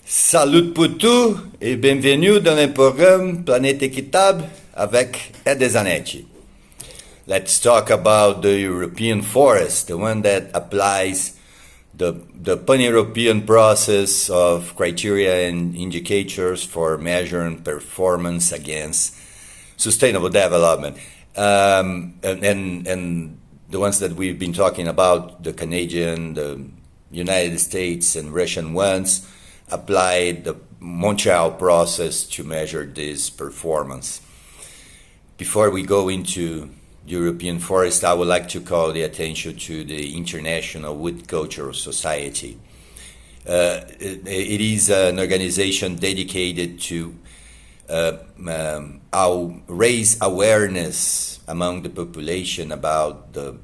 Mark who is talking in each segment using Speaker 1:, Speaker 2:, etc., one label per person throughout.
Speaker 1: Salut pour tous et bienvenue dans le programme Planète Équitable avec Ed Zanetti. Let's talk about the European forest, the one that applies the pan-European process of criteria and indicators for measuring performance against sustainable development. And the ones that we've been talking about, the Canadian, the United States, and Russian ones, applied the Montreal process to measure this performance. Before we go into European forest, I would like to call the attention to the International Wood Cultural Society. It is an organization dedicated to raise awareness among the population about the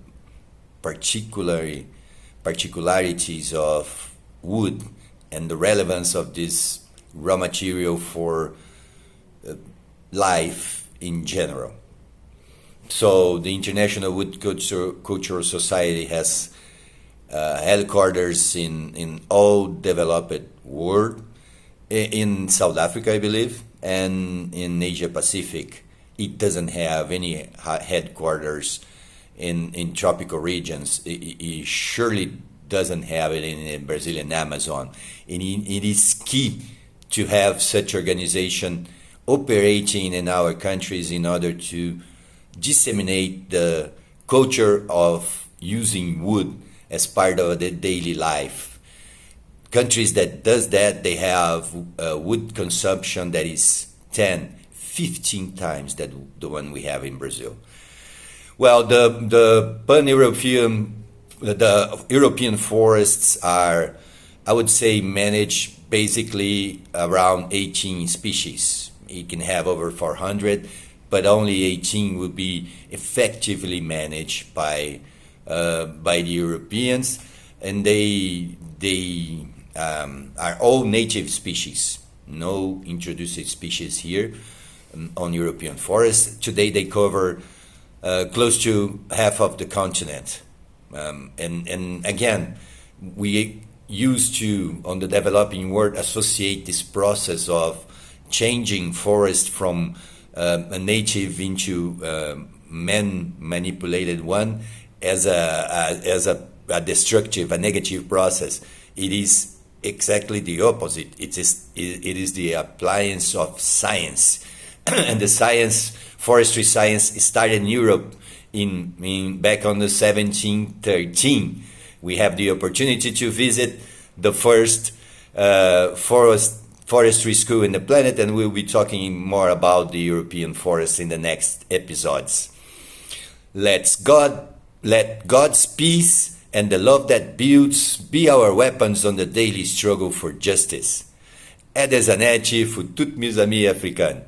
Speaker 1: particularities of wood and the relevance of this raw material for life in general. So the International Wood Cultural Society has headquarters in all developed world, in South Africa, I believe, and in Asia Pacific. It doesn't have any headquarters in tropical regions. It surely doesn't have it in the Brazilian Amazon. And it is key to have such organization operating in our countries in order to disseminate the culture of using wood as part of their daily life. Countries that does that, they have wood consumption that is 10, 15 times that the one we have in Brazil. Well, the European forests are, I would say, managed basically around 18 species. You can have over 400, but only 18 will be effectively managed by the Europeans, and they are all native species, no introduced species here on European forests. Today they cover close to half of the continent. And again, we used to, on the developing world, associate this process of changing forest from a native into man-manipulated one as a destructive, a negative process. It is exactly the opposite. It is the appliance of science, and the forestry science started in Europe back on the 1713. We have the opportunity to visit the first forestry school in the planet, and we'll be talking more about the European forest in the next episodes. Let God's peace and the love that builds be our weapons on the daily struggle for justice. Ed Zanetti, pour tous mes amis africains.